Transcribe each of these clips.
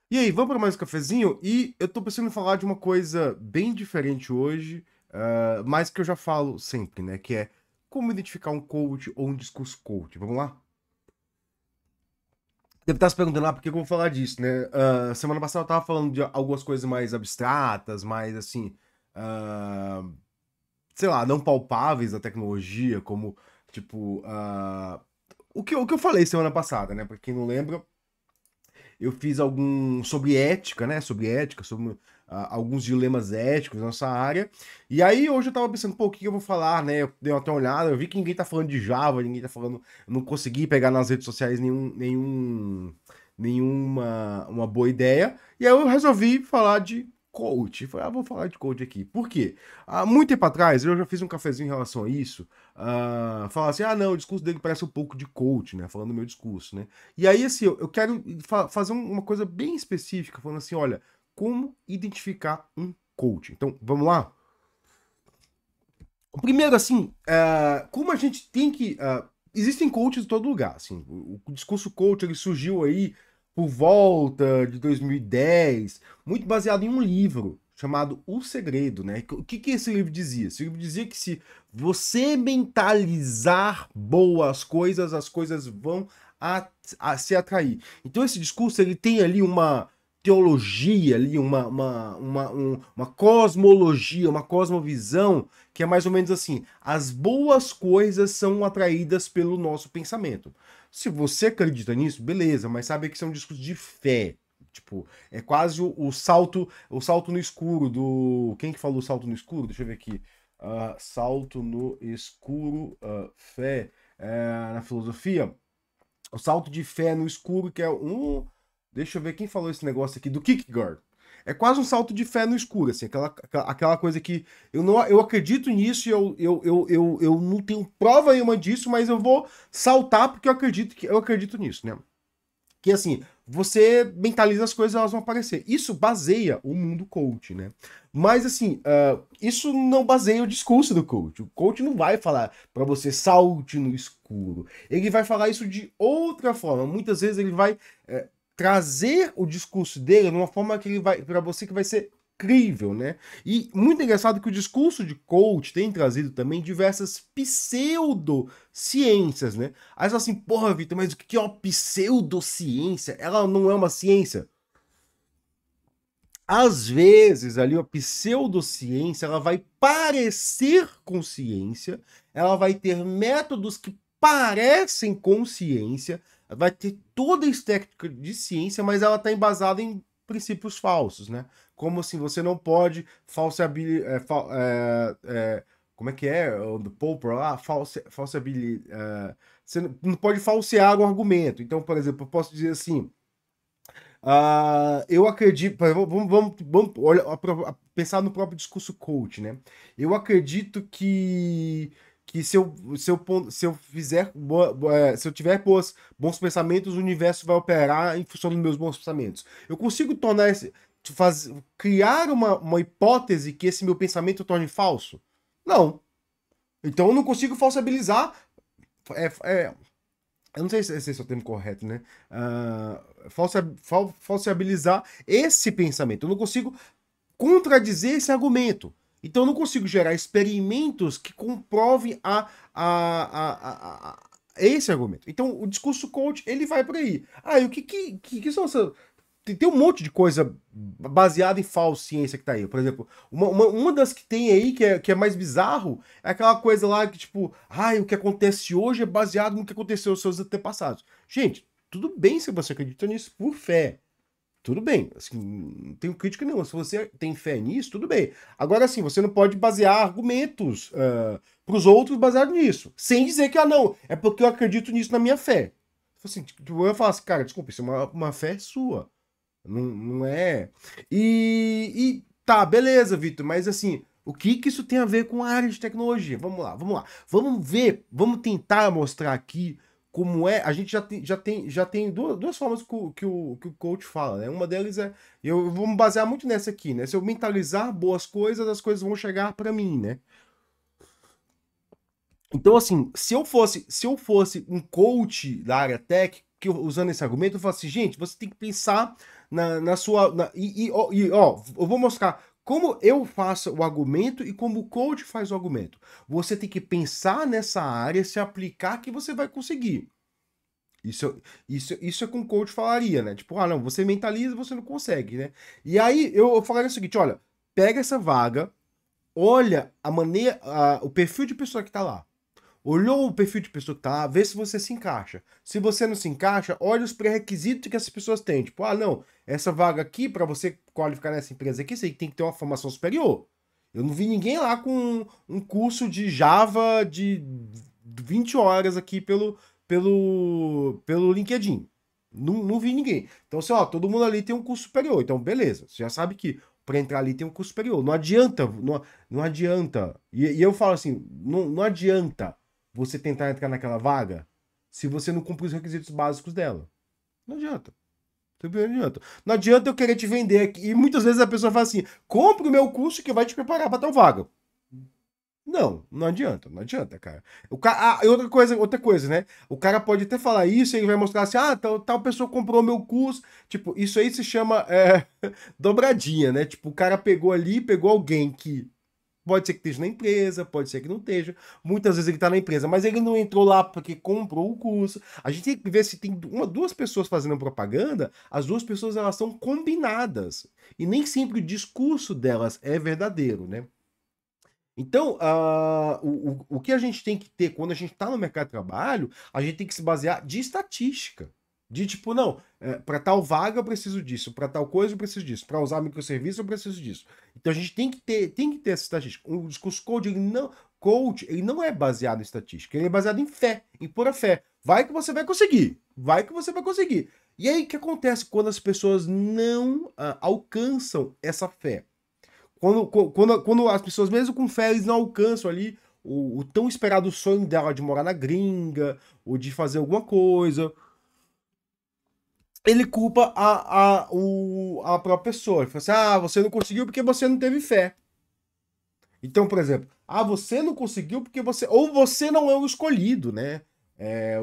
E aí, vamos para mais um cafezinho? E eu tô pensando em falar de uma coisa bem diferente hoje, mas que eu já falo sempre, né? Que é como identificar um coach ou um discurso coach. Vamos lá? Deve estar se perguntando, por que que eu vou falar disso, né? Semana passada eu tava falando de algumas coisas mais abstratas, mais assim, ah, sei lá, não palpáveis da tecnologia, como, tipo, o que eu falei semana passada, né? Pra quem não lembra, eu fiz algum sobre ética, né? Sobre ética, sobre alguns dilemas éticos na nossa área. E aí hoje eu tava pensando, pô, o que eu vou falar, né? Eu dei até uma olhada, eu vi que ninguém tá falando de Java, ninguém tá falando. Eu não consegui pegar nas redes sociais nenhuma uma boa ideia. E aí eu resolvi falar de coach. Falei, vou falar de coach aqui. Por quê? Há muito tempo atrás, eu já fiz um cafezinho em relação a isso. Falar assim, não, o discurso dele parece um pouco de coach, né? Falando do meu discurso, né? E aí, assim, eu quero fazer uma coisa bem específica, falando assim, olha, como identificar um coach? Então, vamos lá? Primeiro, assim, como a gente tem que... existem coaches em todo lugar, assim. O discurso coach, ele surgiu aí por volta de 2010, muito baseado em um livro chamado O Segredo, né? O que que esse livro dizia? Esse livro dizia que se você mentalizar boas coisas, as coisas vão se atrair. Então esse discurso, ele tem ali uma teologia, ali uma cosmologia, uma cosmovisão que é mais ou menos assim: as boas coisas são atraídas pelo nosso pensamento. Se você acredita nisso, beleza, mas sabe que isso é um discurso de fé. Tipo, é quase o salto no escuro do. Quem que falou salto no escuro? Deixa eu ver aqui. Salto no escuro, fé, na filosofia. O salto de fé no escuro, que é um. Deixa eu ver quem falou esse negócio aqui, do Kierkegaard. É quase um salto de fé no escuro, assim, aquela coisa que eu acredito nisso e eu não tenho prova nenhuma disso, mas eu vou saltar porque eu acredito nisso, né? Que assim, você mentaliza as coisas, elas vão aparecer. Isso baseia o mundo coach, né? Mas assim, isso não baseia o discurso do coach. O coach não vai falar para você salte no escuro. Ele vai falar isso de outra forma. Muitas vezes ele vai trazer o discurso dele de uma forma que ele vai para você que vai ser crível, né? E muito engraçado que o discurso de coach tem trazido também diversas pseudociências, né? Aí você fala assim, porra, Vitor, mas o que é uma pseudociência? Ela não é uma ciência. Às vezes, ali, a pseudociência, ela vai parecer com ciência, ela vai ter métodos que parecem com ciência, vai ter toda a estética de ciência, mas ela está embasada em princípios falsos, né? Como assim, você não pode falseabilizar... como é que é? O do Popper lá? Falseabilizar... você não pode falsear o argumento. Então, por exemplo, eu posso dizer assim... eu acredito. Vamos olha, pensar no próprio discurso coach, né? Eu acredito que se eu fizer se eu tiver bons pensamentos, o universo vai operar em função dos meus bons pensamentos. Eu consigo tornar criar uma hipótese que esse meu pensamento torne falso? Não. Então eu não consigo falsabilizar. É, é, eu não sei se esse é o termo correto, né? Falseabilizar esse pensamento. Eu não consigo contradizer esse argumento. Então eu não consigo gerar experimentos que comprovem esse argumento. Então o discurso coach, ele vai por aí. E o que são essas... Tem um monte de coisa baseada em falsa ciência que tá aí. Por exemplo, uma das que tem aí, que é mais bizarro, é aquela coisa lá que, tipo, o que acontece hoje é baseado no que aconteceu aos seus antepassados. Gente, tudo bem se você acredita nisso por fé. Tudo bem, assim, não tenho crítica nenhuma. Se você tem fé nisso, tudo bem. Agora, assim, você não pode basear argumentos para os outros baseado nisso. Sem dizer que, não, é porque eu acredito nisso na minha fé. Assim, tipo, eu falo assim, cara, desculpa, isso é uma fé sua. Não, não é. E tá, beleza, Vitor, mas assim, o que que isso tem a ver com a área de tecnologia? Vamos lá, vamos lá. Vamos ver, vamos tentar mostrar aqui como é. A gente já tem duas formas que o coach fala, né? Uma delas é. Eu vou me basear muito nessa aqui, né? Se eu mentalizar boas coisas, as coisas vão chegar para mim, né? Então, assim, se eu fosse um coach da área tech, usando esse argumento, eu falo assim, gente, você tem que pensar na sua... ó, eu vou mostrar como eu faço o argumento e como o coach faz o argumento. Você tem que pensar nessa área, se aplicar que você vai conseguir. Isso é como o coach falaria, né? Tipo, não, você mentaliza, você não consegue, né? E aí eu falaria o seguinte, olha, pega essa vaga, olha a maneira, o perfil de pessoa que tá lá. Olhou o perfil de pessoa que tá lá, vê se você se encaixa. Se você não se encaixa, olha os pré-requisitos que essas pessoas têm. Tipo, não, essa vaga aqui, para você qualificar nessa empresa aqui, você tem que ter uma formação superior. Eu não vi ninguém lá com um curso de Java de 20 horas aqui pelo LinkedIn. Não vi ninguém. Então, assim, todo mundo ali tem um curso superior. Então, beleza. Você já sabe que para entrar ali tem um curso superior. Não adianta, não adianta. E eu falo assim, não adianta você tentar entrar naquela vaga se você não cumpre os requisitos básicos dela. Não adianta. Não adianta. Não adianta eu querer te vender aqui. E muitas vezes a pessoa fala assim: compre o meu curso que vai te preparar para tal vaga. Não adianta, não adianta, cara. E outra coisa, né? O cara pode até falar isso e ele vai mostrar assim: tal pessoa comprou meu curso. Tipo, isso aí se chama dobradinha, né? Tipo, o cara pegou ali, pegou alguém que pode ser que esteja na empresa, pode ser que não esteja. Muitas vezes ele tá na empresa, mas ele não entrou lá porque comprou o curso. A gente tem que ver se tem duas pessoas fazendo propaganda, as duas pessoas elas são combinadas. E nem sempre o discurso delas é verdadeiro, né? Então, o que a gente tem que ter quando a gente está no mercado de trabalho, a gente tem que se basear de estatística. De tipo, não, para tal vaga eu preciso disso, para tal coisa eu preciso disso, para usar microserviço eu preciso disso. Então a gente tem que ter essa estatística. O discurso coach, ele não é baseado em estatística, ele é baseado em fé, em pura fé. Vai que você vai conseguir, vai que você vai conseguir. E aí o que acontece quando as pessoas não alcançam essa fé? Quando as pessoas, mesmo com fé, eles não alcançam ali o tão esperado sonho dela de morar na gringa, ou de fazer alguma coisa, ele culpa a própria pessoa. Ele fala assim: você não conseguiu porque você não teve fé. Então, por exemplo, você não conseguiu porque você. Ou você não é o escolhido, né?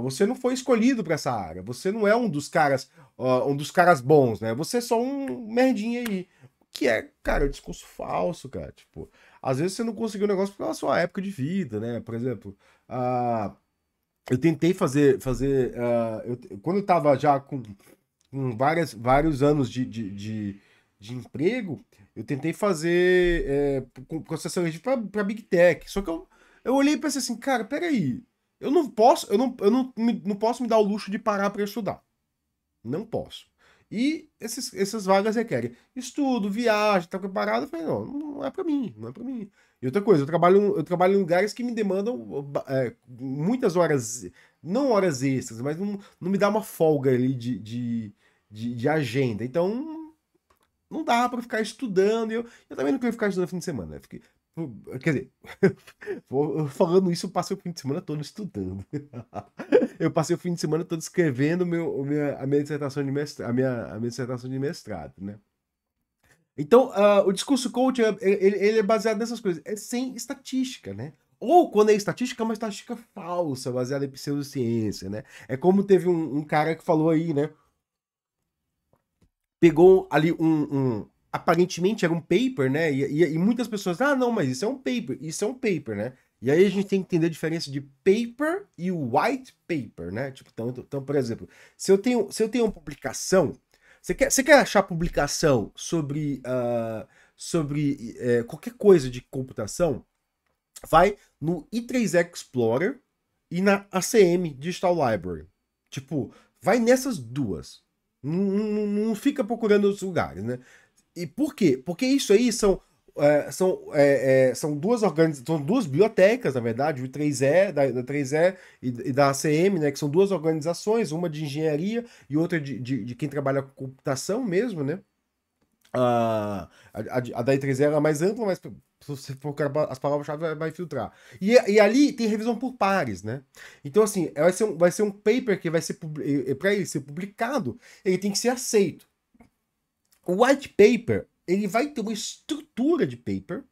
Você não foi escolhido para essa área. Você não é um dos caras bons, né? Você é só um merdinha aí. Que é, cara, discurso falso, cara. Tipo, às vezes você não conseguiu o negócio pela sua época de vida, né? Por exemplo, eu tentei quando eu tava já com vários anos de emprego, eu tentei fazer processo seletivo para Big Tech. Só que eu olhei e pensei assim, cara, peraí, eu não posso me dar o luxo de parar para estudar. Não posso. E essas vagas requerem estudo, viagem, tá preparado? Eu falei, não é para mim, não é para mim. E outra coisa, eu trabalho em lugares que me demandam muitas horas, não horas extras, mas não me dá uma folga ali de agenda. Então, não dá para ficar estudando. Eu também não queria ficar estudando no fim de semana, né? Quer dizer, falando isso, eu passei o fim de semana todo estudando. Eu passei o fim de semana todo escrevendo a minha dissertação de mestrado, a minha dissertação de mestrado, né? Então, o discurso coach, ele é baseado nessas coisas. É sem estatística, né? Ou quando é estatística, é uma estatística falsa, baseada em pseudociência, né? É como teve um cara que falou aí, né? Pegou ali aparentemente era um paper, né? E muitas pessoas, não, mas isso é um paper, né? E aí a gente tem que entender a diferença de paper e white paper, né? Tipo, então, por exemplo, se eu tenho uma publicação, você quer achar publicação sobre qualquer coisa de computação, vai no i3 Explorer e na ACM Digital Library. Tipo, vai nessas duas. Não fica procurando outros lugares, né? E por quê? Porque isso aí são duas bibliotecas, na verdade, o 3E, da 3E e da ACM, né? Que são duas organizações, uma de engenharia e outra de quem trabalha com computação mesmo, né? A da I3E é mais ampla, mas se você for as palavras-chave vai filtrar. E ali tem revisão por pares, né? Então, assim, vai ser um paper que vai ser, para ele ser publicado, ele tem que ser aceito. O white paper, ele vai ter uma estrutura de paper,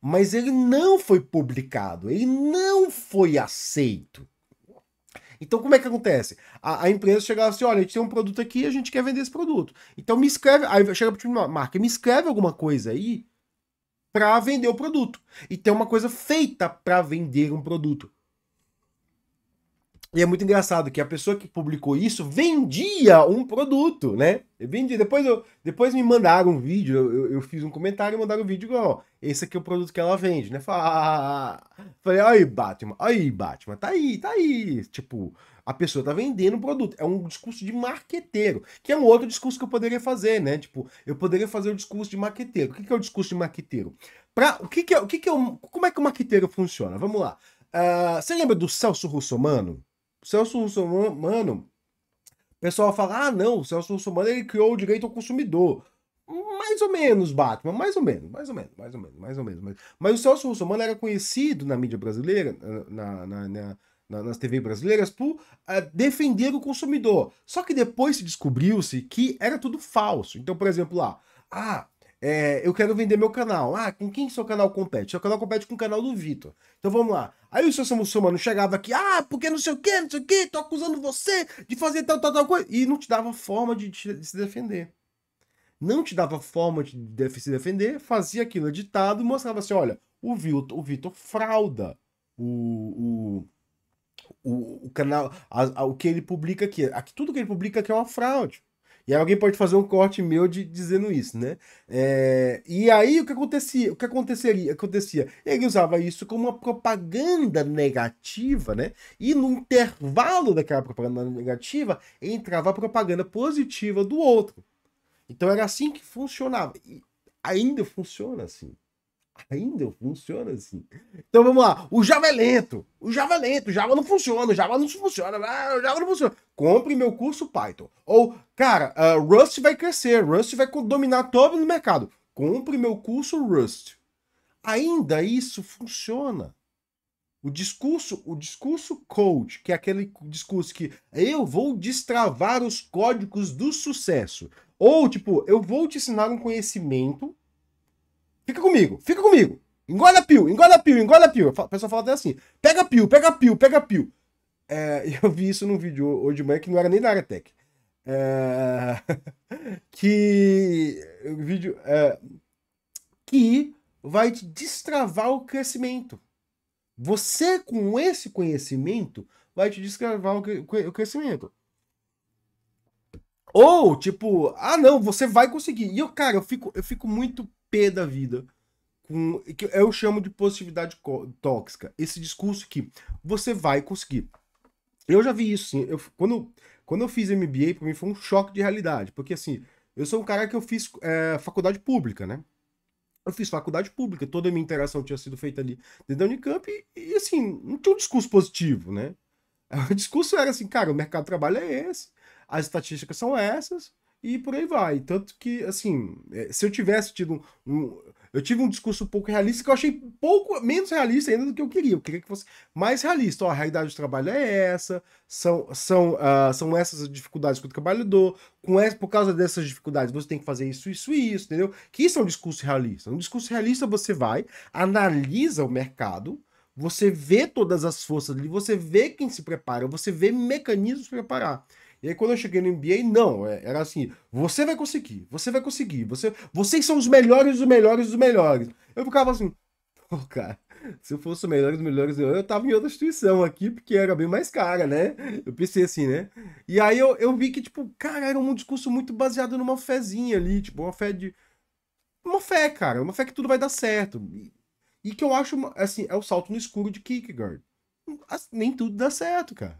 mas ele não foi publicado, ele não foi aceito. Então, como é que acontece? A empresa chegava assim, olha, a gente tem um produto aqui, a gente quer vender esse produto. Então, me escreve, aí chega para uma marca, me escreve alguma coisa aí para vender o produto. E tem uma coisa feita para vender um produto. E é muito engraçado que a pessoa que publicou isso vendia um produto, né? Vendia. Depois me mandaram um vídeo, eu fiz um comentário e mandaram um vídeo, ó, esse aqui é o produto que ela vende, né? Falei, aí, Batman, tá aí, tá aí. Tipo, a pessoa tá vendendo um produto. É um discurso de marqueteiro, que é um outro discurso que eu poderia fazer, né? Tipo, eu poderia fazer o discurso de marqueteiro. O que é o discurso de marqueteiro? Como é que o marqueteiro funciona? Vamos lá. Você lembra do Celso Russomano? O Celso Russomano, o pessoal fala, ah, não, o Celso Russomano ele criou o direito ao consumidor. Mais ou menos, Batman, mais ou menos, mais ou menos, mais ou menos, mais ou menos. Mas o Celso Russomano era conhecido na mídia brasileira, nas TV brasileiras, por defender o consumidor. Só que depois se descobriu-se que era tudo falso. Então, por exemplo, lá, eu quero vender meu canal. Ah, com quem seu canal compete? Seu canal compete com o canal do Vitor. Então vamos lá. Aí o seu muçulmano chegava aqui, porque não sei o quê, tô acusando você de fazer tal coisa. E não te dava forma de se defender. Não te dava forma de se defender, fazia aquilo editado e mostrava assim: olha, o Vitor frauda o, o canal, o que ele publica aqui. Tudo que ele publica aqui é uma fraude. E aí alguém pode fazer um corte meu dizendo isso, né? E aí o que acontecia? Acontecia? Ele usava isso como uma propaganda negativa, né? E no intervalo daquela propaganda negativa entrava a propaganda positiva do outro. Então era assim que funcionava. E ainda funciona assim. Ainda funciona assim. Então vamos lá. O Java é lento. O Java é lento. O Java não funciona. O Java não funciona. O Java não funciona. Compre meu curso Python. Ou, cara, Rust vai crescer. Rust vai dominar todo o mercado. Compre meu curso Rust. Ainda isso funciona. O discurso coach, que é aquele discurso que eu vou destravar os códigos do sucesso. Ou, tipo, eu vou te ensinar um conhecimento. Fica comigo, fica comigo. Engorda pio, engorda pio, engorda pio. A pessoa fala até assim: pega pio, pega pio, pega pio. Eu vi isso num vídeo hoje de manhã que não era nem da área tech. Que o vídeo que vai te destravar o crescimento. Você, com esse conhecimento, vai te destravar o crescimento. Ou, tipo, não, você vai conseguir. E cara, eu fico muito pé da vida que eu chamo de positividade tóxica. Esse discurso que você vai conseguir. Eu já vi isso, sim. Quando eu fiz MBA, para mim foi um choque de realidade. Porque, assim, eu sou um cara que eu fiz faculdade pública, né? Eu fiz faculdade pública, toda a minha interação tinha sido feita ali dentro da Unicamp assim, não tinha um discurso positivo, né? O discurso era assim, cara, o mercado de trabalho é esse, as estatísticas são essas, e por aí vai. Tanto que, assim, se eu tivesse tido eu tive um discurso um pouco realista, que eu achei pouco menos realista ainda do que eu queria. Eu queria que fosse mais realista. Ó, a realidade do trabalho é essa, são essas as dificuldades que o trabalhador, por causa dessas dificuldades, você tem que fazer isso, isso e isso, entendeu? Que isso é um discurso realista. Um discurso realista você vai, analisa o mercado, você vê todas as forças ali, você vê quem se prepara, você vê mecanismos para preparar. E aí, quando eu cheguei no MBA, não, era assim: você vai conseguir, vocês são os melhores dos melhores dos melhores. Eu ficava assim, pô, cara, se eu fosse o melhor dos melhores, eu tava em outra instituição aqui, porque era bem mais cara, né? Eu pensei assim, né? E aí eu vi que, tipo, cara, era um discurso muito baseado numa fezinha ali, tipo, uma fé, cara, uma fé que tudo vai dar certo. E que eu acho, assim, é o salto no escuro de Kierkegaard. Nem tudo dá certo, cara.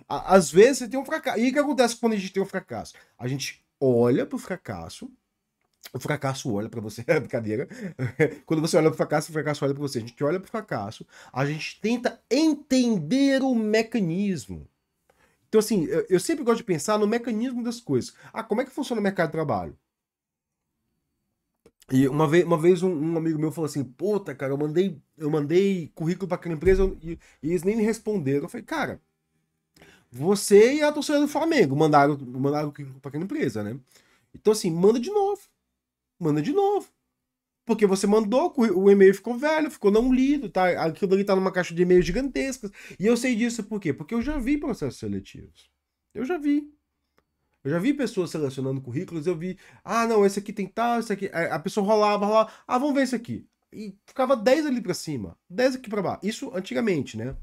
Às vezes você tem um fracasso. E o que acontece quando a gente tem um fracasso? A gente olha pro fracasso, o fracasso olha pra você, é brincadeira. Quando você olha pro fracasso, o fracasso olha pra você. A gente olha pro fracasso, a gente tenta entender o mecanismo. Então, assim, eu sempre gosto de pensar no mecanismo das coisas. Como é que funciona o mercado de trabalho? E uma vez um amigo meu falou assim: puta, cara, eu mandei currículo pra aquela empresa e eles nem me responderam. Eu falei, cara, você e a torcida do Flamengo mandaram o currículo pra aquela empresa, né? Então, assim, manda de novo. Manda de novo. Porque você mandou, o e-mail ficou velho, ficou não lido, tá? Aquilo ali tá numa caixa de e-mail gigantesca. E eu sei disso por quê? Porque eu já vi processos seletivos. Eu já vi. Eu já vi pessoas selecionando currículos, eu vi, ah, não, esse aqui tem tal, esse aqui. A pessoa rolava, ah, vamos ver esse aqui. E ficava 10 ali pra cima, 10 aqui pra baixo. Isso antigamente, né?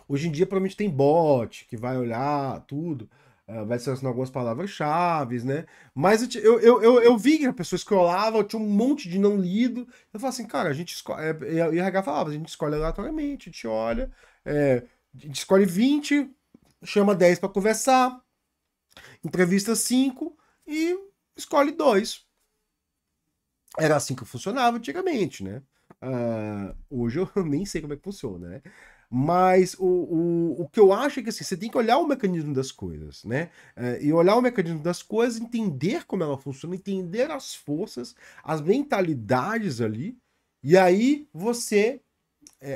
Hoje em dia, provavelmente tem bot que vai olhar tudo, vai selecionar algumas palavras-chave, né? Mas eu vi que a pessoa scrollava, tinha um monte de não lido. Eu falava assim, cara, a gente escolhe. E a RH falava, a gente escolhe aleatoriamente, a gente olha, a gente escolhe 20, chama 10 para conversar, entrevista 5 e escolhe 2. Era assim que funcionava antigamente, né? Hoje eu nem sei como é que funciona, né? Mas o que eu acho é que assim, você tem que olhar o mecanismo das coisas, né? E olhar o mecanismo das coisas, entender como ela funciona, entender as forças, as mentalidades ali, e aí você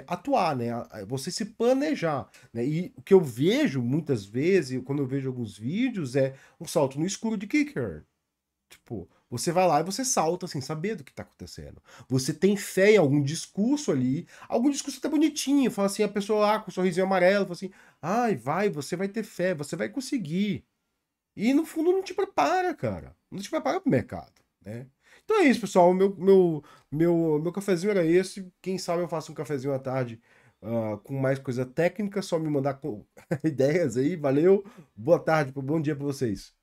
atuar, né? Você se planejar, né? E o que eu vejo muitas vezes, quando eu vejo alguns vídeos, é um salto no escuro de kicker. Tipo, você vai lá e você salta sem saber do que tá acontecendo. Você tem fé em algum discurso ali, algum discurso até bonitinho, fala assim, a pessoa lá com um sorrisinho amarelo, fala assim, ai, vai, você vai ter fé, você vai conseguir. E no fundo não te prepara, cara. Não te prepara pro mercado, né? Então é isso, pessoal. Meu cafezinho era esse. Quem sabe eu faço um cafezinho à tarde com mais coisa técnica. Só me mandar ideias aí. Valeu. Boa tarde, bom dia para vocês.